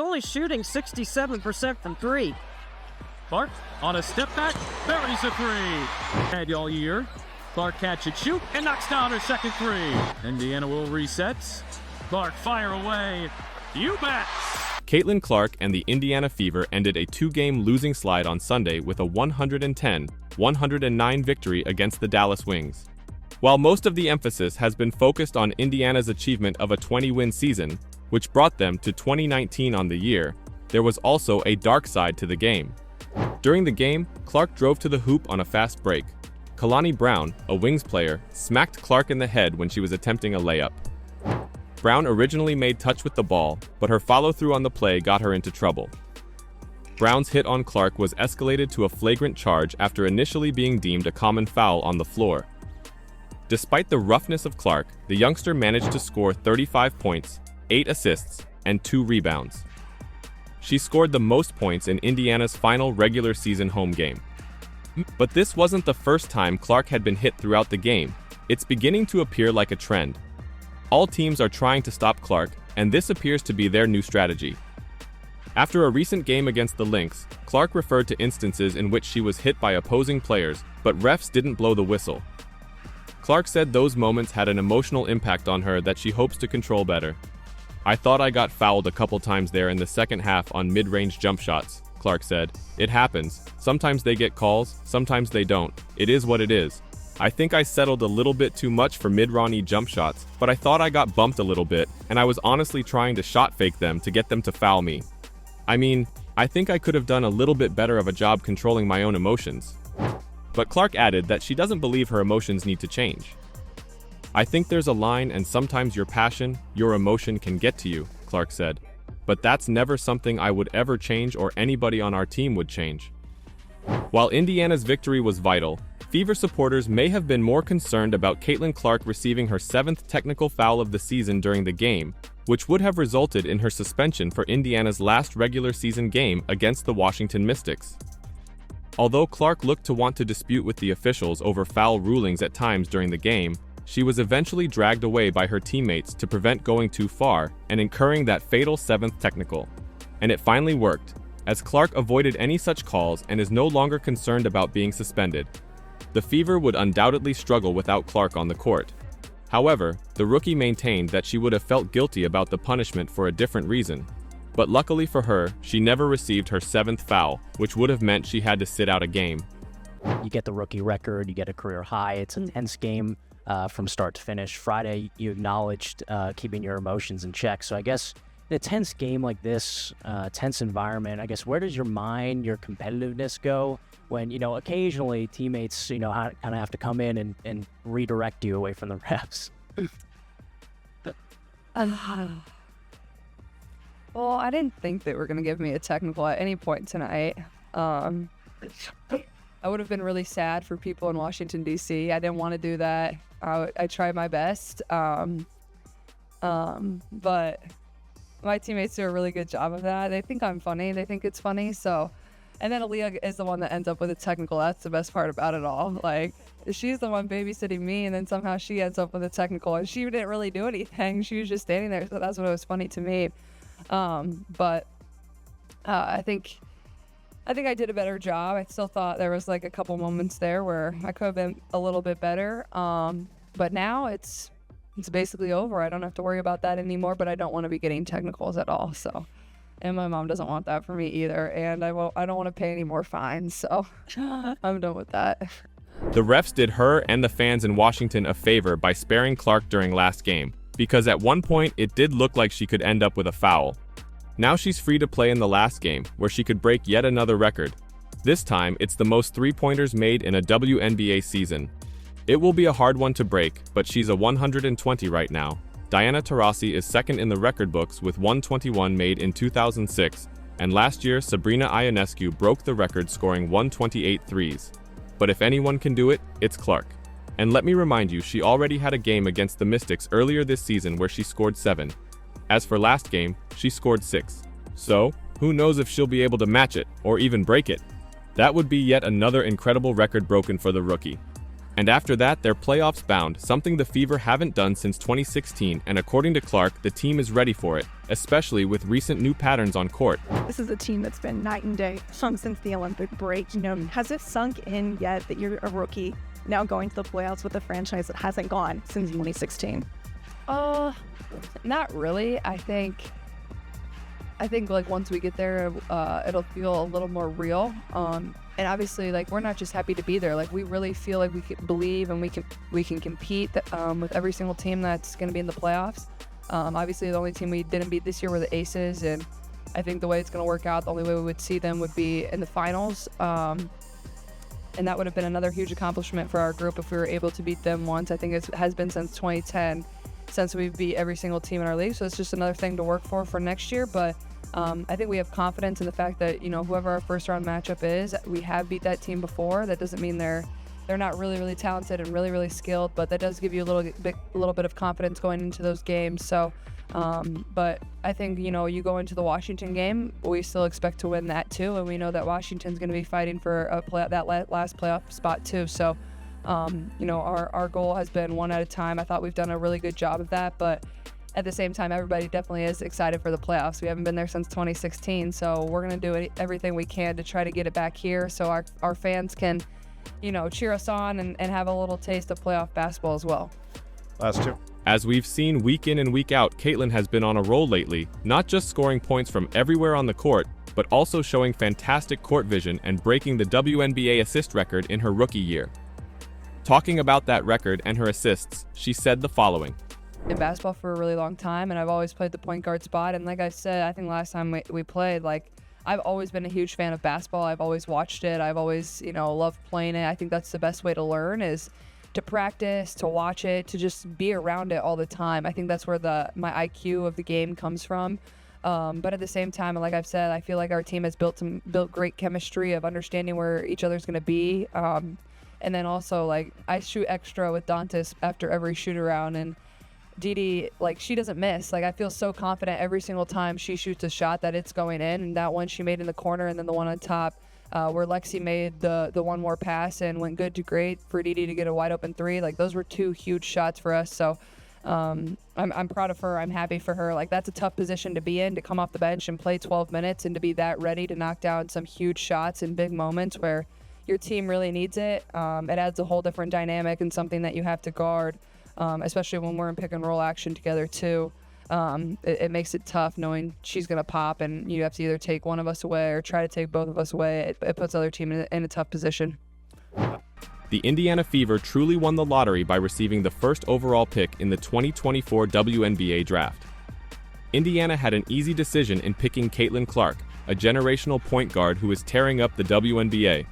only shooting 67% from three. Clark on a step back, buries a three. Had all year. Clark catch and shoot and knocks down her second three. Indiana will reset. Clark fire away. You bet. Caitlin Clark and the Indiana Fever ended a two-game losing slide on Sunday with a 110-109 victory against the Dallas Wings. While most of the emphasis has been focused on Indiana's achievement of a 20-win season, which brought them to 2019 on the year, there was also a dark side to the game. During the game, Clark drove to the hoop on a fast break. Kalani Brown, a Wings player, smacked Clark in the head when she was attempting a layup. Brown originally made touch with the ball, but her follow-through on the play got her into trouble. Brown's hit on Clark was escalated to a flagrant charge after initially being deemed a common foul on the floor. Despite the roughness of Clark, the youngster managed to score 35 points, 8 assists, and 2 rebounds. She scored the most points in Indiana's final regular season home game. But this wasn't the first time Clark had been hit throughout the game. It's beginning to appear like a trend. All teams are trying to stop Clark, and this appears to be their new strategy. After a recent game against the Lynx, Clark referred to instances in which she was hit by opposing players, but refs didn't blow the whistle. Clark said those moments had an emotional impact on her that she hopes to control better. "I thought I got fouled a couple times there in the second half on mid-range jump shots," Clark said. "It happens. Sometimes they get calls, sometimes they don't. It is what it is. I think I settled a little bit too much for mid-range jump shots, but I thought I got bumped a little bit, and I was honestly trying to shot fake them to get them to foul me. I mean, I think I could have done a little bit better of a job controlling my own emotions." But Clark added that she doesn't believe her emotions need to change. "I think there's a line, and sometimes your passion, your emotion can get to you," Clark said. "But that's never something I would ever change or anybody on our team would change." While Indiana's victory was vital, Fever supporters may have been more concerned about Caitlin Clark receiving her 7th technical foul of the season during the game, which would have resulted in her suspension for Indiana's last regular season game against the Washington Mystics. Although Clark looked to want to dispute with the officials over foul rulings at times during the game, she was eventually dragged away by her teammates to prevent going too far and incurring that fatal 7th technical. And it finally worked, as Clark avoided any such calls and is no longer concerned about being suspended. The Fever would undoubtedly struggle without Clark on the court. However, the rookie maintained that she would have felt guilty about the punishment for a different reason. But luckily for her, she never received her 7th foul, which would have meant she had to sit out a game. You get the rookie record, you get a career high. It's a tense game from start to finish. Friday, you acknowledged keeping your emotions in check. So I guess in a tense game like this, tense environment, I guess where does your mind, your competitiveness go when, occasionally teammates, kind of have to come in and redirect you away from the refs? Well, I didn't think they were going to give me a technical at any point tonight. I would have been really sad for people in Washington, D.C. I didn't want to do that. I tried my best. But my teammates do a really good job of that. They think I'm funny. They think it's funny. So, and then Aaliyah is the one that ends up with a technical. That's the best part about it all. Like, she's the one babysitting me, and then somehow she ends up with a technical, and she didn't really do anything. She was just standing there. So that's what was funny to me. But I think I did a better job. I still thought there was like a couple moments there where I could have been a little bit better. But now it's basically over. I don't have to worry about that anymore, but I don't want to be getting technicals at all. So, and my mom doesn't want that for me either. And I don't want to pay any more fines. So I'm done with that. The refs did her and the fans in Washington a favor by sparing Clark during last game, because at one point it did look like she could end up with a foul. Now she's free to play in the last game, where she could break yet another record. This time, it's the most three-pointers made in a WNBA season. It will be a hard one to break, but she's a 120 right now. Diana Taurasi is second in the record books with 121 made in 2006, and last year Sabrina Ionescu broke the record scoring 128 threes. But if anyone can do it, it's Clark. And let me remind you, she already had a game against the Mystics earlier this season where she scored 7. As for last game, she scored 6. So, who knows if she'll be able to match it, or even break it. That would be yet another incredible record broken for the rookie. And after that, they're playoffs bound, something the Fever haven't done since 2016, and according to Clark, the team is ready for it, especially with recent new patterns on court. This is a team that's been night and day since the Olympic break. Has it sunk in yet that you're a rookie now going to the playoffs with a franchise that hasn't gone since 2016? Not really. I think like once we get there, it'll feel a little more real. And obviously, like, we're not just happy to be there. Like, we really feel like we can believe and we can compete with every single team that's going to be in the playoffs. Obviously, the only team we didn't beat this year were the Aces, and I think the way it's going to work out, the only way we would see them would be in the finals. And that would have been another huge accomplishment for our group if we were able to beat them once. I think it has been since 2010 since we've beat every single team in our league. So it's just another thing to work for next year. But I think we have confidence in the fact that, whoever our first round matchup is, we have beat that team before. That doesn't mean they're not really, really talented and really, really skilled, but that does give you a little bit of confidence going into those games. So, but I think, you go into the Washington game, we still expect to win that too. And we know that Washington's going to be fighting for that last playoff spot too. So, our goal has been one at a time. I thought we've done a really good job of that, but at the same time, everybody definitely is excited for the playoffs. We haven't been there since 2016, so we're going to do everything we can to try to get it back here so our fans can, cheer us on and have a little taste of playoff basketball as well. Last two. As we've seen week in and week out, Caitlin has been on a roll lately, not just scoring points from everywhere on the court, but also showing fantastic court vision and breaking the WNBA assist record in her rookie year. Talking about that record and her assists, she said the following. In basketball for a really long time, and I've always played the point guard spot. And like I said, I think last time we played, like, I've always been a huge fan of basketball. I've always watched it. I've always, loved playing it. I think that's the best way to learn, is to practice, to watch it, to just be around it all the time. I think that's where my IQ of the game comes from. But at the same time, like I've said, I feel like our team has built great chemistry of understanding where each other's going to be. And then also, like, I shoot extra with Dantas after every shoot around, and Didi, like, she doesn't miss. Like, I feel so confident every single time she shoots a shot that it's going in. And that one she made in the corner, and then the one on top where Lexi made the one more pass and went good to great for Didi to get a wide open three. Like, those were two huge shots for us. So I'm proud of her. I'm happy for her. Like, that's a tough position to be in, to come off the bench and play 12 minutes and to be that ready to knock down some huge shots in big moments where your team really needs it. It adds a whole different dynamic and something that you have to guard. Especially when we're in pick and roll action together too. It makes it tough knowing she's going to pop and you have to either take one of us away or try to take both of us away. It puts other team in a tough position. The Indiana Fever truly won the lottery by receiving the first overall pick in the 2024 WNBA draft. Indiana had an easy decision in picking Caitlin Clark, a generational point guard who is tearing up the WNBA.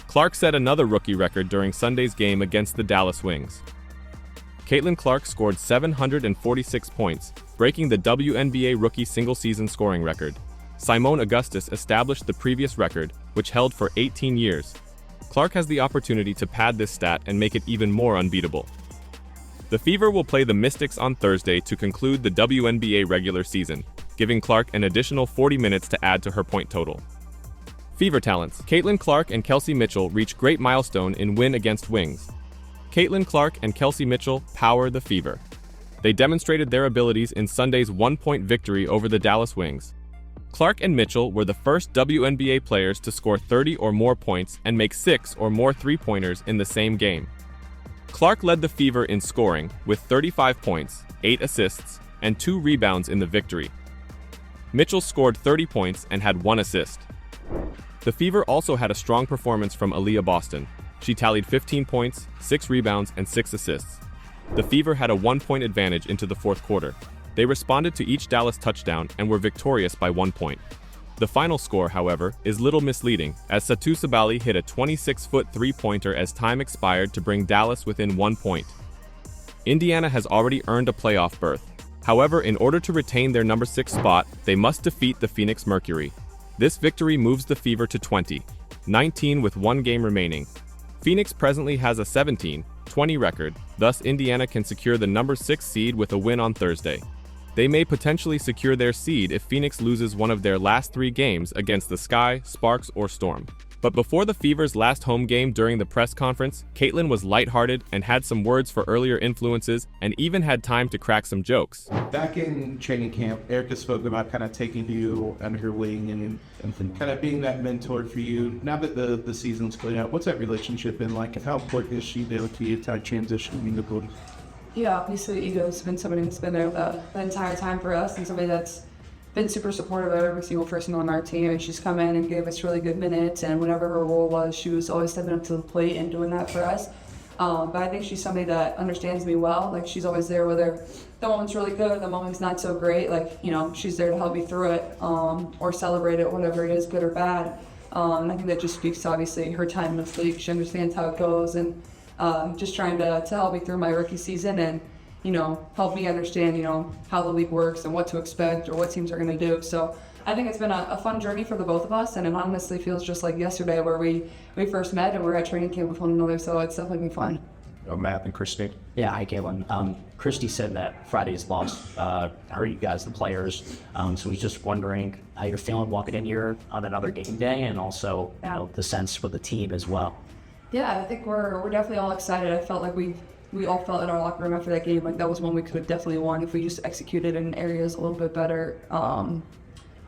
Clark set another rookie record during Sunday's game against the Dallas Wings. Caitlin Clark scored 746 points, breaking the WNBA rookie single-season scoring record. Simone Augustus established the previous record, which held for 18 years. Clark has the opportunity to pad this stat and make it even more unbeatable. The Fever will play the Mystics on Thursday to conclude the WNBA regular season, giving Clark an additional 40 minutes to add to her point total. Fever talents: Caitlin Clark and Kelsey Mitchell reach great milestone in win against Wings. Caitlin Clark and Kelsey Mitchell power the Fever. They demonstrated their abilities in Sunday's one-point victory over the Dallas Wings. Clark and Mitchell were the first WNBA players to score 30 or more points and make 6 or more three-pointers in the same game. Clark led the Fever in scoring with 35 points, 8 assists, and 2 rebounds in the victory. Mitchell scored 30 points and had 1 assist. The Fever also had a strong performance from Aaliyah Boston. She tallied 15 points, 6 rebounds, and 6 assists. The Fever had a 1-point advantage into the fourth quarter. They responded to each Dallas touchdown and were victorious by 1 point. The final score, however, is little misleading, as Satu Sabali hit a 26-foot three-pointer as time expired to bring Dallas within 1 point. Indiana has already earned a playoff berth. However, in order to retain their number 6 spot, they must defeat the Phoenix Mercury. This victory moves the Fever to 20-19 with 1 game remaining. Phoenix presently has a 17-20 record, thus Indiana can secure the number 6 seed with a win on Thursday. They may potentially secure their seed if Phoenix loses one of their last 3 games against the Sky, Sparks, or Storm. But before the Fever's last home game during the press conference, Caitlin was lighthearted and had some words for earlier influences and even had time to crack some jokes. Back in training camp, Erica spoke about kind of taking you under her wing and kind of being that mentor for you. Now that the season's played out, what's that relationship been like, and how important is she there to you to transition in the building? Yeah, obviously Ego's been somebody that's been there the entire time for us, and somebody that's been super supportive of every single person on our team. And she's come in and gave us really good minutes, and whatever her role was, she was always stepping up to the plate and doing that for us. But I think she's somebody that understands me well. Like, she's always there, whether the moment's really good or the moment's not so great. Like, you know, she's there to help me through it, or celebrate it, whatever it is, good or bad. And I think that just speaks to, obviously, her time in the league. She understands how it goes, and just trying to help me through my rookie season and, you know, help me understand, you know, how the league works and what to expect or what teams are going to do. So I think it's been a fun journey for the both of us, and it honestly feels just like yesterday where we first met and we're at training camp with one another, so it's definitely been fun. Matt and Christine. Yeah, hi, Caitlin. Christy said that Friday's loss hurt you guys, the players. So we're just wondering how you're feeling walking in here on another game day, and also, you know, the sense for the team as well. Yeah, I think we're definitely all excited. I felt like we all felt in our locker room after that game like that was one we could have definitely won if we just executed in areas a little bit better,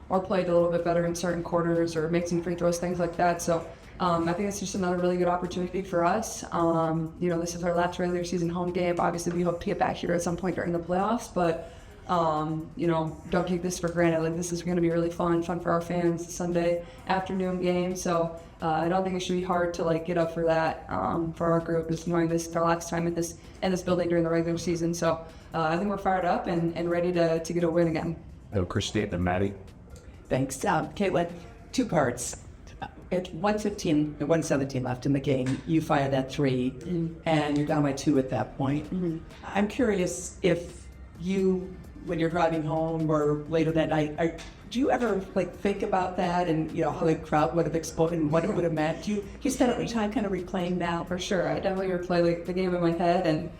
or played a little bit better in certain quarters, or made some free throws, things like that. So I think it's just another really good opportunity for us. You know, this is our last regular season home game. Obviously, we hope to get back here at some point during the playoffs, but you know, don't take this for granted. Like, this is going to be really fun for our fans, Sunday afternoon game. So I don't think it should be hard to like get up for that for our group, is knowing this is our last time in this building during the regular season. So I think we're fired up and ready to get a win again. Christine and Maddie. Thanks. Caitlin, two parts. At 1:15 and 1:17 left in the game, you fire that three, and you're down by 2 at that point. I'm curious if you, when you're driving home or later that night, do you ever like think about that and, you know, how the crowd would have exploded and what it would have meant? Do you spend any time kind of replaying that? For sure, I definitely replay like the game in my head, and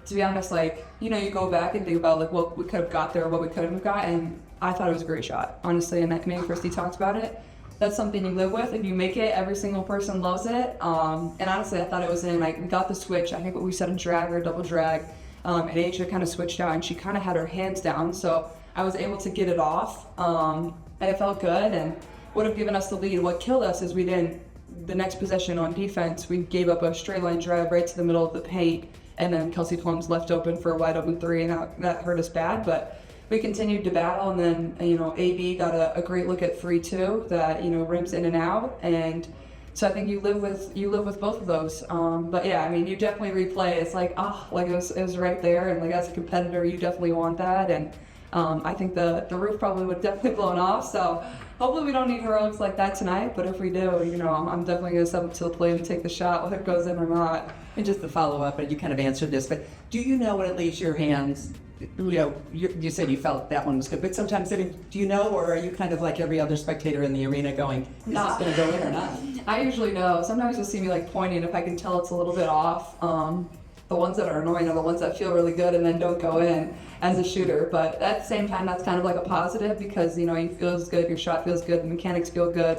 to be honest, like, you know, you go back and think about like what we could have got there, what we couldn't have got, and I thought it was a great shot, honestly. And me and Christy talked about it. That's something you live with. If you make it, every single person loves it. And honestly, I thought it was in. Like, we got the switch. I think what we said in drag or double drag. And Asia kind of switched out, and she kind of had her hands down, so I was able to get it off. And it felt good, and would have given us the lead. What killed us is we didn't. The next possession on defense, we gave up a straight line drive right to the middle of the paint, and then Kelsey Plum's left open for a wide open three, and that hurt us bad. But we continued to battle, and then, you know, AB got a great look at 3-2 that, you know, rims in and out, and so I think you live with both of those. But yeah, I mean, you definitely replay. It's like, like it was right there, and like as a competitor, you definitely want that. And I think the roof probably would definitely blown off. So hopefully we don't need heroics like that tonight. But if we do, you know, I'm definitely gonna step up to the plate and take the shot, whether it goes in or not. And just to follow up, and you kind of answered this, but do you know when it leaves your hands? You know, you said you felt that one was good, but sometimes, do you know, or are you kind of like every other spectator in the arena going, is this going to go in or not? I usually know. Sometimes you'll see me like pointing if I can tell it's a little bit off. The ones that are annoying are the ones that feel really good and then don't go in as a shooter. But at the same time, that's kind of like a positive, because, you know, you feels good, your shot feels good, the mechanics feel good.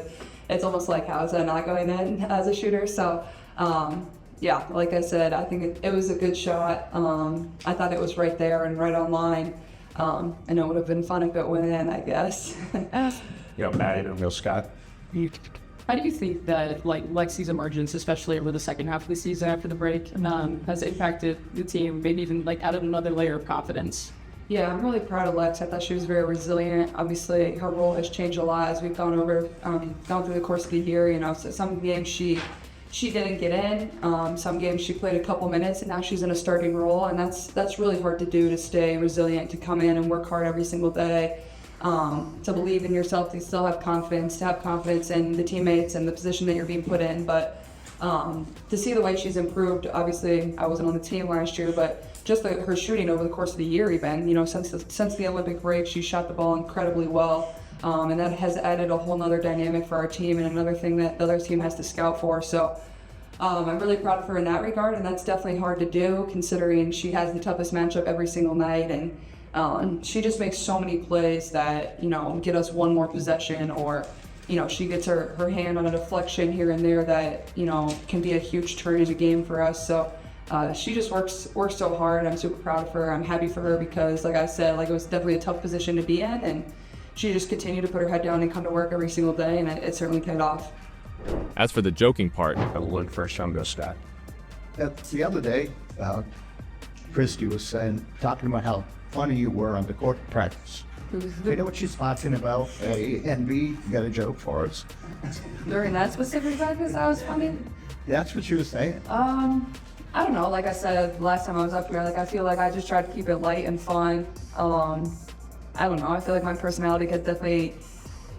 It's almost like, how is that not going in as a shooter? So, yeah, like I said, I think it was a good shot. I thought it was right there and right on line. And it would have been fun if it went in, I guess. Maddie and Scott. How do you think that like season margins, especially over the second half of the season after the break, has impacted the team, maybe even like added another layer of confidence? Yeah, I'm really proud of Lex. I thought she was very resilient. Obviously, her role has changed a lot as we've gone through the course of the year. You know, so some games she didn't get in. Some games she played a couple minutes, and now she's in a starting role, and that's really hard to do, to stay resilient, to come in and work hard every single day, to believe in yourself, to still have confidence, to have confidence in the teammates and the position that you're being put in. But to see the way she's improved, obviously I wasn't on the team last year, but just her shooting over the course of the year, even, you know, since the Olympic break, she shot the ball incredibly well. And that has added a whole nother dynamic for our team, and another thing that the other team has to scout for. So I'm really proud of her in that regard, and that's definitely hard to do, considering she has the toughest matchup every single night. And she just makes so many plays that, you know, get us one more possession, or you know, she gets her hand on a deflection here and there that, you know, can be a huge turn in a game for us. So she just works so hard. I'm super proud of her. I'm happy for her because, like I said, like, it was definitely a tough position to be in, and she just continued to put her head down and come to work every single day, and it certainly paid off. As for the joking part, I would first time go stat. The other day, Christy was talking about how funny you were on the court practice. Do you know what she's laughing about? A and B, you got a joke for us. During that specific practice, I was funny. That's what she was saying. I don't know. Like I said last time I was up here, like, I feel like I just try to keep it light and fun. I don't know. I feel like my personality could definitely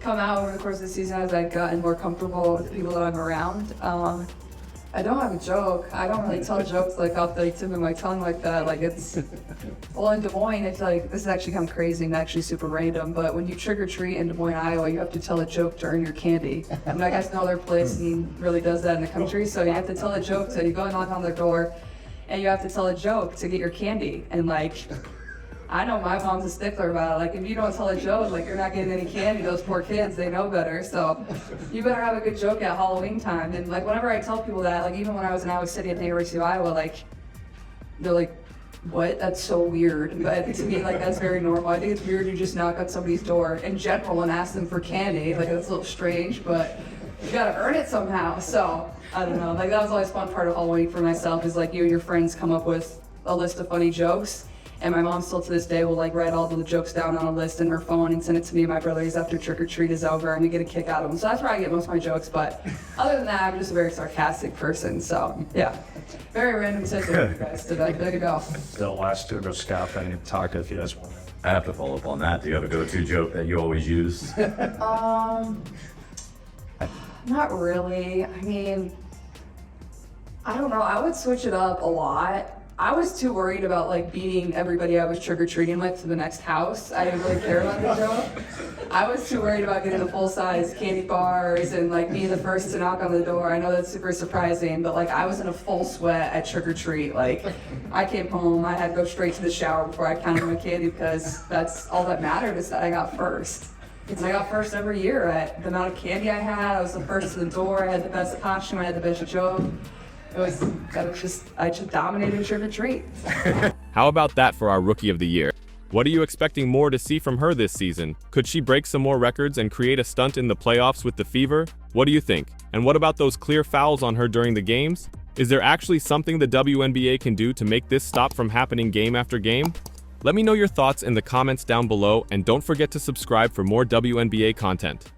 come out over the course of the season as I've gotten more comfortable with the people that I'm around. I don't have a joke. I don't really tell jokes like off the tip of my tongue like that. Like, it's, well, in Des Moines, it's like, this is actually kind of crazy and actually super random, but when you trick or treat in Des Moines, Iowa, you have to tell a joke to earn your candy. And I guess no other place really does that in the country, so you have to tell a joke, so you go and knock on their door, and you have to tell a joke to get your candy. And like, I know my mom's a stickler about it. Like, if you don't tell a joke, like, you're not getting any candy. Those poor kids, they know better. So you better have a good joke at Halloween time. And like, whenever I tell people that, like, even when I was in Iowa City at the University of Iowa, like, they're like, what? That's so weird. But to me, like, that's very normal. I think it's weird to just knock on somebody's door in general and ask them for candy. Like, that's a little strange, but you gotta earn it somehow. So I don't know. Like, that was always a fun part of Halloween for myself, is like, you and your friends come up with a list of funny jokes. And my mom still to this day will like write all the jokes down on a list in her phone and send it to me and my brothers after trick or treat is over, and we get a kick out of them. So that's where I get most of my jokes. But other than that, I'm just a very sarcastic person. So yeah, very random situation with you guys today. There you go. The last two go scout and talk if you guys want. I have to follow up on that. Do you have a go-to joke that you always use? Not really. I mean, I don't know. I would switch it up a lot. I was too worried about like beating everybody I was trick-or-treating with to the next house. I didn't really care about the joke. I was too worried about getting the full-size candy bars and like being the first to knock on the door. I know that's super surprising, but like, I was in a full sweat at trick-or-treat. Like, I came home, I had to go straight to the shower before I counted my candy, because that's all that mattered, is that I got first. And I got first every year at the amount of candy I had. I was the first to the door. I had the best costume. I had the best joke. I just dominated trick or treat. how about that for our Rookie of the Year? What are you expecting more to see from her this season? Could she break some more records and create a stunt in the playoffs with the Fever? What do you think? And what about those clear fouls on her during the games? Is there actually something the WNBA can do to make this stop from happening game after game? Let me know your thoughts in the comments down below, and don't forget to subscribe for more WNBA content.